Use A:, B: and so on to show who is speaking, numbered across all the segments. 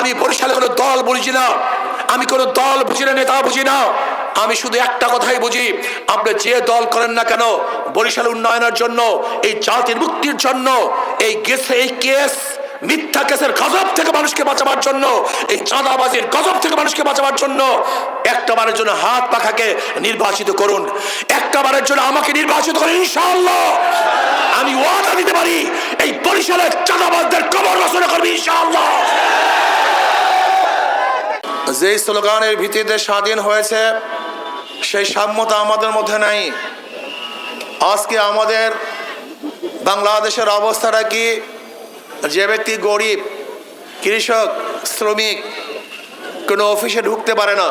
A: আমি বরিশালে কোনো দল বুঝি না, আমি কোনো দল বুঝি না, নেতা বুঝি না। আমি শুধু একটা কথাই বুঝি, আপনি যে দল করেন না কেন, বরিশাল উন্নয়নের জন্য, এই জাতির মুক্তির জন্য, এই কেস মিথ্যা কেসের গজব থেকে মানুষকে বাঁচাবার জন্য, এই চাঁদাবাজির গজব থেকে মানুষকে বাঁচাবার জন্য একটাবারের জন্য হাত পাখাকে নির্বাচিত করুন, একটাবারের জন্য আমাকে নির্বাচিত করুন। ইনশাআল্লাহ আমি ওয়াদা দিতে পারি, এই বরিশালের চাঁদাবাজদের কবর রচনা করবে ইনশাআল্লাহ। যে স্লোগানের ভিত্তিতে স্বাধীন হয়েছে, সেই সাম্যতা আমাদের মধ্যে নাই। আজকে আমাদের বাংলাদেশের অবস্থাটা কি? যে ব্যক্তি গরিব, কৃষক, শ্রমিক কোনো অফিসে ঢুকতে পারে না,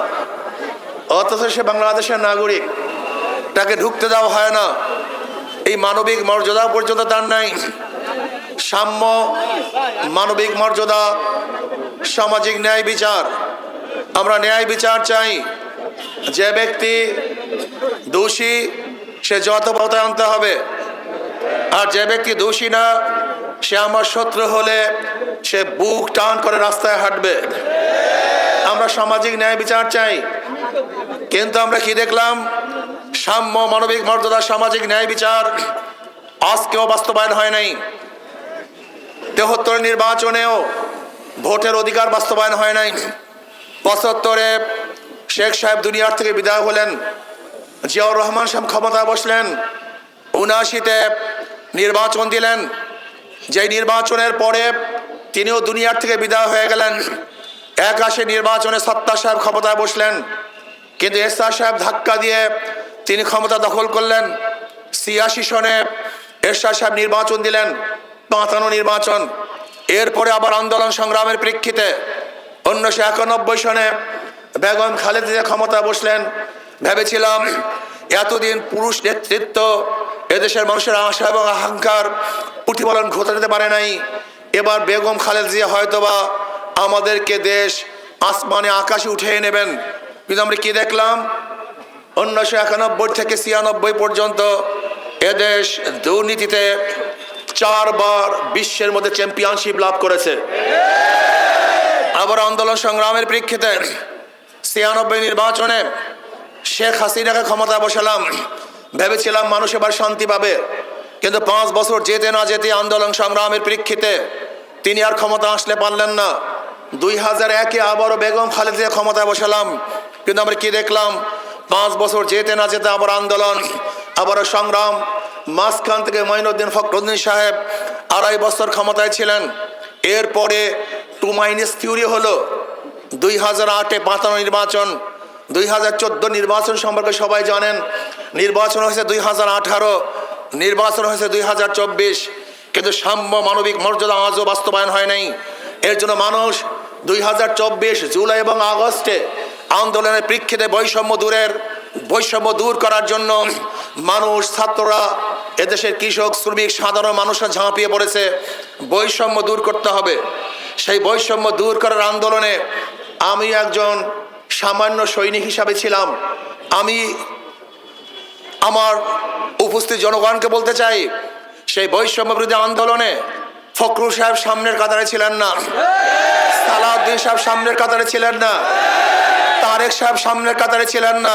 A: অথচ সে বাংলাদেশের নাগরিক, তাকে ঢুকতে দেওয়া হয় না। এই মানবিক মর্যাদা পর্যন্ত তার নাই। সাম্য, মানবিক মর্যাদা, সামাজিক ন্যায় বিচার, আমরা ন্যায় বিচার চাই। যে ব্যক্তি দোষী সে যত পথে আনতে হবে, আর যে ব্যক্তি দোষী না সে আমার শত্রু হলে সে বুক টান করে রাস্তায় হাঁটবে। আমরা সামাজিক ন্যায় বিচার চাই, কিন্তু আমরা কি দেখলাম? সাম্য, মানবিক মর্যাদা, সামাজিক ন্যায় বিচার আজকেও বাস্তবায়ন হয় নাই। ৭৩ নির্বাচনেও ভোটের অধিকার বাস্তবায়ন হয় নাই। ৭৫-এ শেখ সাহেব দুনিয়ার থেকে বিদায় হলেন, জিয়াউর রহমান সাহেব ক্ষমতায় বসলেন, ৭৯-তে নির্বাচন দিলেন। যেই নির্বাচনের পরে তিনিও দুনিয়ার থেকে বিদায় হয়ে গেলেন। ৮১ নির্বাচনে সত্তার সাহেব ক্ষমতায় বসলেন, কিন্তু এরশাদ সাহেব ধাক্কা দিয়ে তিনি ক্ষমতা দখল করলেন। ৮৬ সনে এরশাদ সাহেব নির্বাচন দিলেন, ৫৫ নির্বাচন। এরপরে আবার আন্দোলন সংগ্রামের প্রেক্ষিতে ১৯৯১ সনে বেগম খালেদা জিয়া ক্ষমতা বসলেন। ভেবেছিলাম এতদিন পুরুষ নেতৃত্ব এদেশের মানুষের আশা এবং আকাঙ্ক্ষার প্রতিফলন ঘটাতে পারে নাই। এবার বেগম খালেদা জিয়া হয়তোবা আমাদেরকে দেশ আসমানে আকাশে উঠিয়ে নেবেন। কিন্তু আমরা কি দেখলাম? ১৯৯১ থেকে ৯৬ পর্যন্ত এদেশ দুর্নীতিতে ৪ বার বিশ্বের মধ্যে চ্যাম্পিয়নশিপ লাভ করেছে। আবার আন্দোলন সংগ্রামের প্রেক্ষিতে ৯৬ নির্বাচনে শেখ হাসিনাকে ক্ষমতা বসালাম। ভেবেছিলাম মানুষ এবার শান্তি পাবে, কিন্তু ৫ বছর যেতে না যেতে আন্দোলন সংগ্রামের প্রেক্ষিতে তিনি আর ক্ষমতা আসলে পারলেন না। ২০০১-এ আবারও বেগম খালেদা জিয়া ক্ষমতায় বসালাম, কিন্তু আমরা কি দেখলাম? ৫ বছর যেতে না যেতে আবার আন্দোলন, আবারও সংগ্রাম। মাঝখান থেকে মঈনুদ্দিন ফখরুদ্দিন সাহেব ২.৫ বছর ক্ষমতায় ছিলেন। এরপরে 2 মাইনাস থিওরি হলো। ২০০৮-এ ৫৫ নির্বাচন, ২০১৪ নির্বাচন সম্পর্কে সবাই জানেন। নির্বাচন হয়েছে ২০১৮, নির্বাচন হয়েছে ২০২৪, কিন্তু সাম্য, মানবিক মর্যাদা আজও বাস্তবায়ন হয় নাই। এর জন্য মানুষ ২০২৪ জুলাই এবং আগস্টে আন্দোলনের প্রেক্ষিতে বৈষম্য দূর করার জন্য মানুষ, ছাত্ররা, এদেশের কৃষক, শ্রমিক, সাধারণ মানুষরা ঝাঁপিয়ে পড়েছে। বৈষম্য দূর করতে হবে। সেই বৈষম্য দূর করার আন্দোলনে আমি একজন সামান্য সৈনিক হিসাবে ছিলাম। আমি আমার উপস্থিত জনগণকে বলতে চাই, সেই বৈষম্য বিরোধী আন্দোলনে ফখরুল সাহেব সামনের কাতারে ছিলেন না, সালাউদ্দিন সাহেব সামনের কাতারে ছিলেন না, তারেক সাহেব সামনের কাতারে ছিলেন না,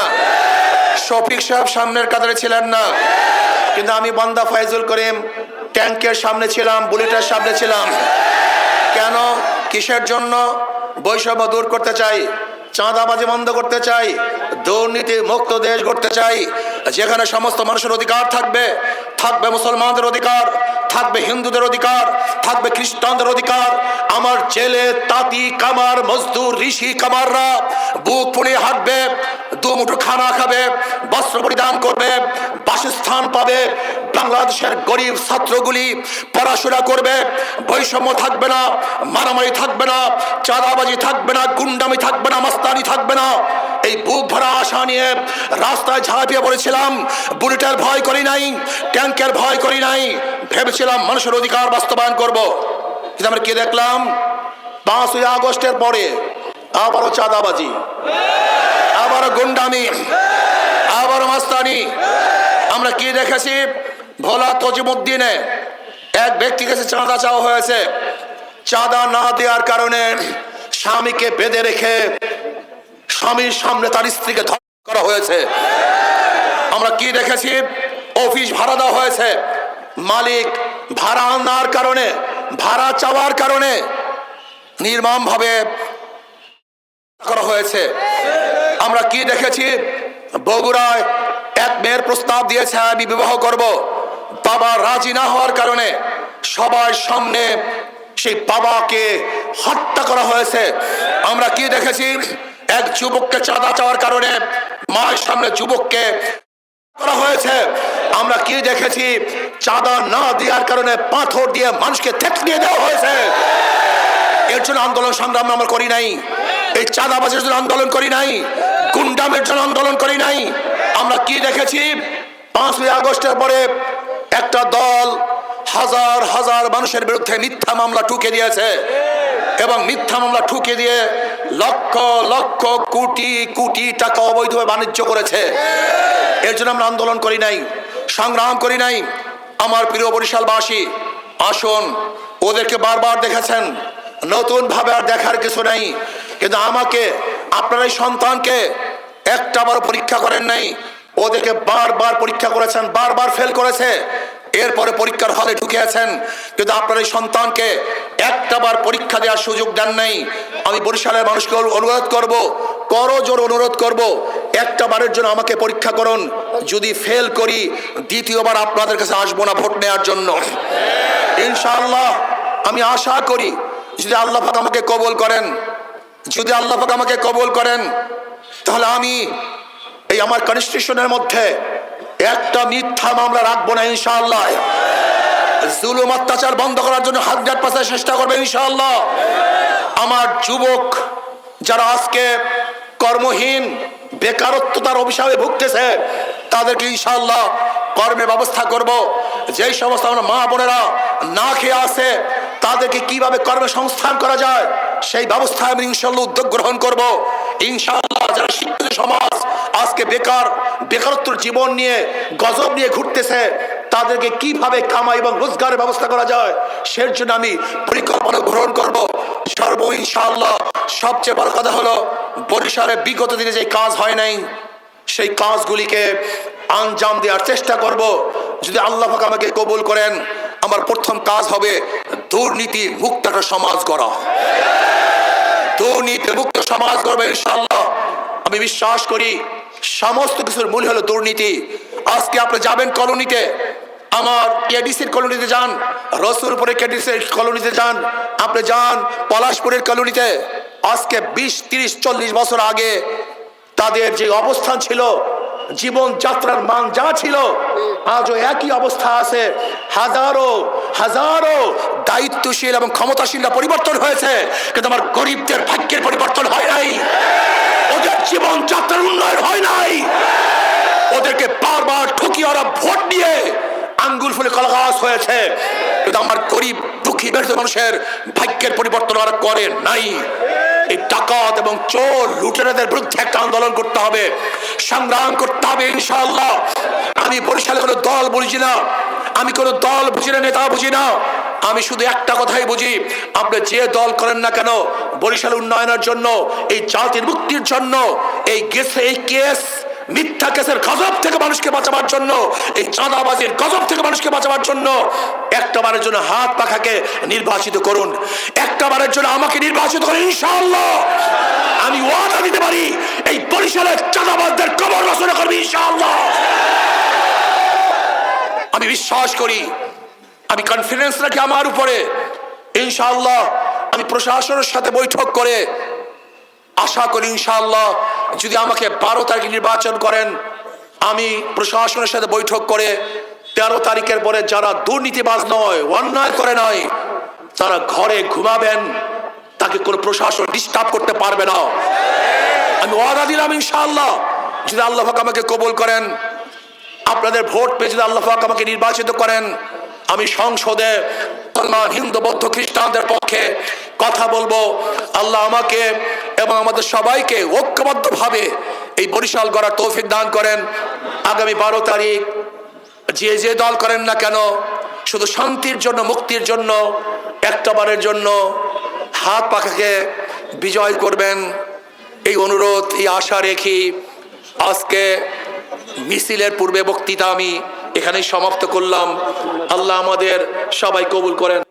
A: শফিক সাহেব সামনের কাতারে ছিলেন না, কিন্তু আমি বান্দা ফাইজুল করিম ট্যাঙ্কের সামনে ছিলাম, বুলেটের সামনে ছিলাম। কেন? কিসের জন্য? বৈষম্য দূর করতে চাই, চাঁদাবাজি বন্ধ করতে চাই, দুর্নীতি মুক্ত দেশ গড়তে চাই, যেখানে সমস্ত মানুষের অধিকার থাকবে। থাকবে মুসলমানদের অধিকার, থাকবে হিন্দুদের অধিকার, থাকবে খ্রিস্টানদের অধিকার। আমার জেলে, তাঁতি, কামার, মজদুর, ঋষি, কামাররা বুক ফুলিয়ে হাঁটবে, দুমুঠো খানা খাবে, বস্ত্র পরিধান করবে, বাসস্থান পাবে। বাংলাদেশের গরিব ছাত্রগুলি পড়াশোনা করবে। বৈষম্য থাকবে না, মারামারি থাকবে না, চাঁদাবাজি থাকবে না, গুন্ডামি থাকবে না, মাস্তানি থাকবে না। এই বুক ভরা আশা নিয়ে রাস্তায় ঝাঁপিয়ে পড়েছিলাম। বুলেটের ভয় করি নাই, ট্যাঙ্কের ভয় করি নাই। ভেবেছিলাম মানুষের অধিকার বাস্তবায়ন করব। কিন্তু আমরা কি দেখলাম? ৫ই আগস্টের পরে আবারও চাঁদাবাজি, আবারও গুন্ডামি, আবারও মাস্তানি। আমরা কি দেখেছি? ভোলা তজিমুদ্দিনে এক ব্যক্তির কাছে চাঁদা চাওয়া হয়েছে। চাঁদা না দেওয়ার কারণে স্বামীকে বেঁধে রেখে স্বামীর সামনে তার স্ত্রীকে ধর্ষণ করা হয়েছে। আমরা কি দেখেছি? অফিস ভাড়া দেওয়া হয়েছে, মালিক ভাড়া আনার কারণে, ভাড়া চাওয়ার কারণে নির্মমভাবে করা হয়েছে। আমরা কি দেখেছি? বগুড়ায় এক মেয়ের প্রস্তাব দিয়েছে আমি বিবাহ করব, বাবা রাজি না হওয়ার কারণে সবার সামনে সেই বাবাকে হত্যা করা হয়েছে। আমরা কি দেখেছি? এক যুবককে চাঁদা চাওয়ার কারণে মায়ের সামনে যুবককে করা হয়েছে। আমরা কি দেখেছি? চাঁদা না দেওয়ার কারণে পাথর দিয়ে মানুষকে থেতলিয়ে দেওয়া হয়েছে। এর জন্য আন্দোলন সংগ্রাম আমরা করি নাই, এই চাঁদাবাজের জন্য আন্দোলন করি নাই, গুন্ডামের জন্য আন্দোলন করি নাই। আমরা কি দেখেছি? 5ই আগস্টের পরে একটা দল হাজার হাজার মানুষের বিরুদ্ধে মিথ্যা মামলা ঠুকে দিয়েছে এবং মিথ্যা মামলা ঠুকে দিয়ে লক্ষ লক্ষ কোটি কোটি টাকা অবৈধভাবে বাণিজ্য করেছে। এর জন্য আমরা আন্দোলন করি নাই, সংগ্রাম করি নাই। আমার প্রিয় বরিশালবাসী, আসুন, ওদেরকে বারবার দেখেছেন, নতুন ভাবে আর দেখার কিছু নাই। কিন্তু আমাকে, আপনার এই সন্তানকে একটাবার পরীক্ষা করেন নাই, ওদেরকে বারবার পরীক্ষা করেছেন, বারবার ফেল করেছে, এরপরে পরীক্ষার হলে ঢুকিয়েছেন, কিন্তু আপনার এই সন্তানকে একটাবার পরীক্ষা দেওয়ার সুযোগ দেন নাই। আমি বরিশালের মানুষকে অনুরোধ করব, করজোর অনুরোধ করব, একটা বারের জন্য আমাকে পরীক্ষা করুন। যদি ফেল করি, দ্বিতীয়বার আপনাদের কাছে আসবো না ভোট নেওয়ার জন্য। ইনশাআল্লাহ আমি আশা করি, যদি আল্লাহ পাক আমাকে কবুল করেন, যদি আল্লাহ পাক আমাকে কবুল করেন, তাহলে আমি এই আমার কনস্টিটিউশনের মধ্যে একটা মিথ্যা মামলা রাখবো না ইনশাআল্লাহ। জুলুম অত্যাচার বন্ধ করার জন্য 100% চেষ্টা করবে ইনশাআল্লাহ। আমার যুবক যারা আজকে কর্মহীন, বেকারত্বতার অভিশাপে ভুগতেছে, তাদেরকে ইনশাআল্লাহ কর্মের ব্যবস্থা করব। যেই সমস্ত আমরা মা বোনেরা না খেয়ে আছে, তাদেরকে কিভাবে কর্মসংস্থান করা যায় সেই ব্যবস্থায় আমি ইনশাআল্লাহ উদ্যোগ গ্রহণ করব। ইনশাআল্লাহ যারা শিক্ষিত সমাজ আজকে বেকারত্বের জীবন নিয়ে, গজব নিয়ে ঘুরতেছে, তাদেরকে কিভাবে কামাই এবং রোজগারের ব্যবস্থা করা যায় সেই জন্য আমি পরিকল্পনা গ্রহণ করব। ইনশাআল্লাহ সবচেয়ে বড় কথা হলো, বরিশালে বিগত দিনে যে কাজ হয় নাই, সেই কাজগুলিকে আঞ্জাম দেওয়ার চেষ্টা করব। যদি আল্লাহ পাক আমাকে কবুল করেন, আমার প্রথম কাজ হবে দুর্নীতি মুক্ত একটা সমাজ গড়া। দুর্নীতি মুক্ত সমাজ গড়বে ইনশাআল্লাহ। আমি বিশ্বাস করি সমস্ত কিছুর মূল হলো দুর্নীতি। আজকে আপনি যাবেন কলোনিতে, আমার কেডিসির কলোনিতে যান, রসুলপুরের কেডিসির কলোনিতে যান, আপনি যান পলাশপুরের কলোনিতে, আজকে 20, 30, 40 বছর আগে তাদের যে অবস্থান ছিল, জীবন যাত্রার মান যা ছিল, আজও একই অবস্থা আছে। হাজারো হাজারো দায়িত্বশীল এবং ক্ষমতাশীলরা পরিবর্তন হয়েছে, কিন্তু আমার গরিবদের ভাগ্যের পরিবর্তন হয় নাই, ওদের জীবন যাত্রার উন্নয়ন হয় নাই। ওদেরকে বারবার ঠকিয়ে ওরা ভোট দিয়ে আঙ্গুল ফুলে কলাগাছ হয়েছে, কিন্তু আমার গরিব দুঃখী মেহনত মানুষের ভাগ্যের পরিবর্তন ওরা করে নাই। এই ডাকাত এবং চোর লুটেরাদের বিরুদ্ধে একটা আন্দোলন করতে হবে, সংগ্রাম করতে হবে ইনশাআল্লাহ। আমি বরিশালে কোনো দল বুঝি না, আমি কোনো দল বুঝি না, নেতা বুঝি না, আমি শুধু একটা কথাই বুঝি, আপনি যে দল করেন না কেন, বরিশাল উন্নয়নের জন্য, এই জাতির মুক্তির জন্য, এই কেস মিথ্যা কেসের গজব থেকে মানুষকে বাঁচাবার জন্য, এই চাঁদাবাজির গজব থেকে মানুষকে বাঁচাবার জন্য একটাবারের জন্য হাত পাখাকে নির্বাচিত করুন, একটাবারের জন্য আমাকে নির্বাচিত করুন ইনশাআল্লাহ। আমি ওয়াদা দিতে পারি, এই বরিশালের চাঁদাবাজদের কবর রচনা করবি ইনশাআল্লাহ। আমি বিশ্বাস করি, আমি কনফিডেন্স রাখি আমার উপরে ইনশাআল্লাহ। আমি প্রশাসনের সাথে বৈঠক করে আশা করি ইনশাআল্লাহ, যদি আমাকে 12 তারিখে নির্বাচন করেন, আমি প্রশাসনের সাথে বৈঠক করে 13 তারিখের পরে যারা দুর্নীতিবাজ নয়, অন্যায় করে নয়, তারা ঘরে ঘুমাবেন, তাকে কোনো প্রশাসন ডিস্টার্ব করতে পারবে না। আমি ওয়াদা দিলাম ইনশাআল্লাহ, যদি আল্লাহ পাক আমাকে কবুল করেন, আপনাদের ভোট পেয়ে যদি আল্লাহ পাক আমাকে নির্বাচিত করেন, আমি সংসদে হিন্দু বৌদ্ধ খ্রিস্টানদের পক্ষে কথা বলবো। আল্লাহ আমাকে এবং আমাদের সবাইকে ঐক্যবদ্ধভাবে এই বরিশাল গড়ার তৌফিক দান করেন। আগামী 12 তারিখ যে দল করেন না কেন, শুধু শান্তির জন্য, মুক্তির জন্য, একটাবারের জন্য হাত পাখাকে বিজয় করবেন, এই অনুরোধ, এই আশা রেখে আজকে মিছিলের পূর্বে বক্তৃতা আমি এখানেই সমাপ্ত করলাম। আল্লাহ আমাদের সবাই কবুল করেন।